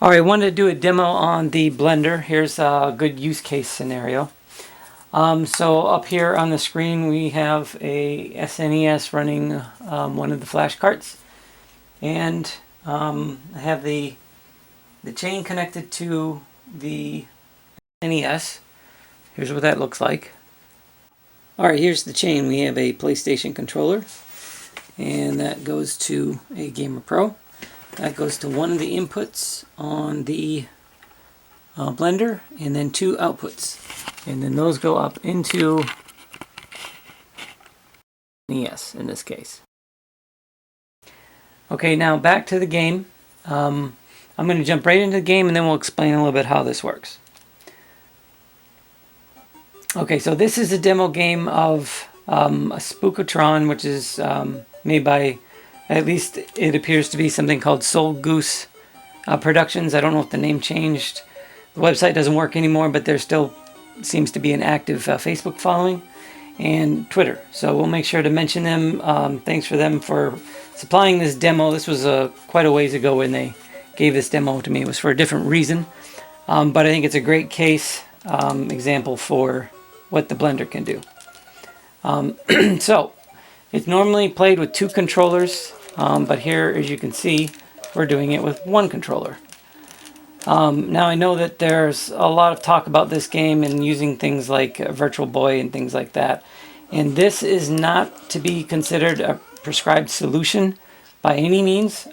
Alright, I wanted to do a demo on the Blender. Here's a good use case scenario. So up here on the screen we have a SNES running one of the flash carts, and I have the chain connected to the NES. Here's what that looks like. Alright, here's the chain. We have a PlayStation controller, and that goes to a Gamer Pro. That goes to one of the inputs on the Blender, and then two outputs. And then those go up into NES in this case. Okay, now back to the game. I'm going to jump right into the game and then we'll explain a little bit how this works. Okay, so this is a demo game of a Spookotron, which is made by, at least it appears to be something called Goose Productions. I don't know if the name changed. The website doesn't work anymore, but there still seems to be an active Facebook following and Twitter. So we'll make sure to mention them. Thanks for them for supplying this demo. This was quite a ways ago when they gave this demo to me. It was for a different reason, but I think it's a great case example for what the Blender can do. So it's normally played with two controllers, but here, as you can see, we're doing it with one controller. Now I know that there's a lot of talk about this game and using things like Virtual Boy and things like that, and this is not to be considered a prescribed solution by any means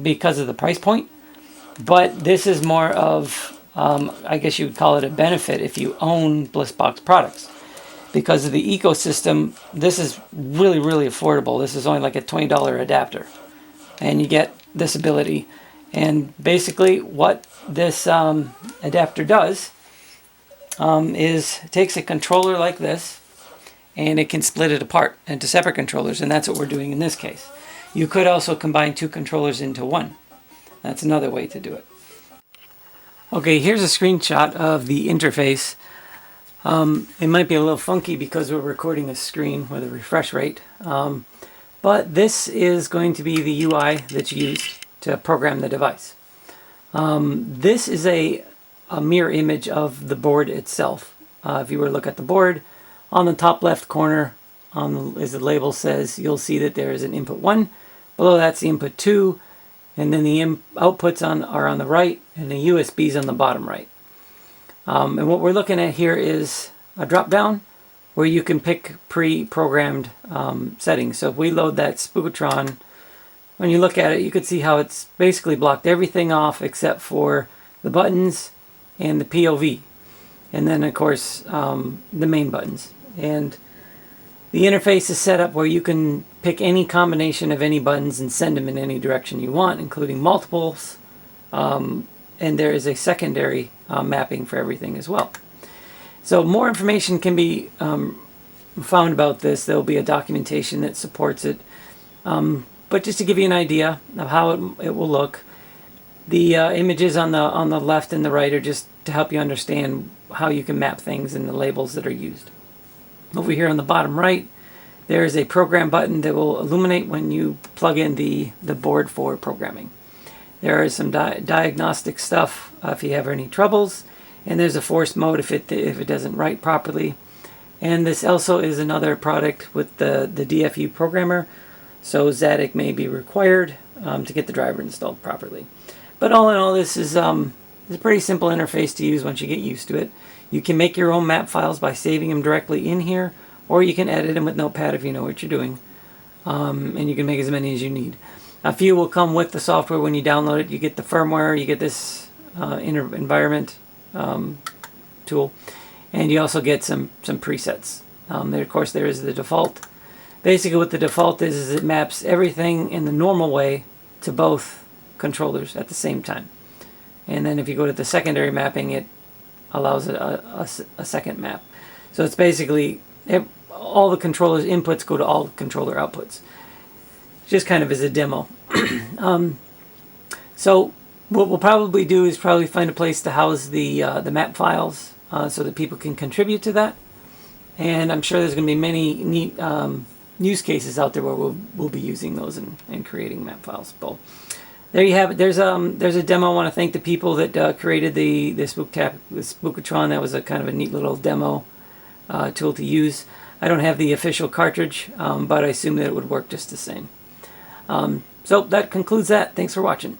because of the price point, but this is more of I guess you would call it a benefit if you own Bliss-Box products. Because of the ecosystem, this is really, really affordable. This is only like a $20 adapter, and you get this ability. And basically what this adapter does is takes a controller like this, and it can split it apart into separate controllers, and that's what we're doing in this case. You could also combine two controllers into one. That's another way to do it. Okay, here's a screenshot of the interface. It might be a little funky because we're recording a screen with a refresh rate, but this is going to be the UI that's used to program the device. This is a mirror image of the board itself. If you were to look at the board, on the top left corner, as the label says, you'll see that there is an input 1. Below that's the input 2, and then the outputs are on the right, and the USB's on the bottom right. And what we're looking at here is a drop down where you can pick pre-programmed settings. So if we load that Spookotron, when you look at it, you can see how it's basically blocked everything off except for the buttons and the POV. And then of course the main buttons. And the interface is set up where you can pick any combination of any buttons and send them in any direction you want, including multiples. And there is a secondary mapping for everything as well. So more information can be found about this. There will be a documentation that supports it. But just to give you an idea of how it will look, the images on the left and the right are just to help you understand how you can map things and the labels that are used. Over here on the bottom right, there is a program button that will illuminate when you plug in the board for programming. There is some diagnostic stuff if you have any troubles, and there's a force mode if it doesn't write properly. And this also is another product with the DFU programmer, so Zadig may be required to get the driver installed properly. But all in all, this is a pretty simple interface to use once you get used to it. You can make your own map files by saving them directly in here, or you can edit them with Notepad if you know what you're doing, and you can make as many as you need. A few will come with the software when you download it. You get the firmware, you get this environment tool, and you also get some presets. Of course, there is the default. Basically what the default is it maps everything in the normal way to both controllers at the same time. And then if you go to the secondary mapping, it allows a second map. So it's basically all the controller's inputs go to all the controller outputs. Just kind of as a demo. So what we'll probably do is probably find a place to house the map files so that people can contribute to that. And I'm sure there's going to be many neat use cases out there where we'll be using those and creating map files. But there you have it. There's a demo. I want to thank the people that created the Spookotron. That was a kind of a neat little demo tool to use. I don't have the official cartridge, but I assume that it would work just the same. So that concludes that. Thanks for watching.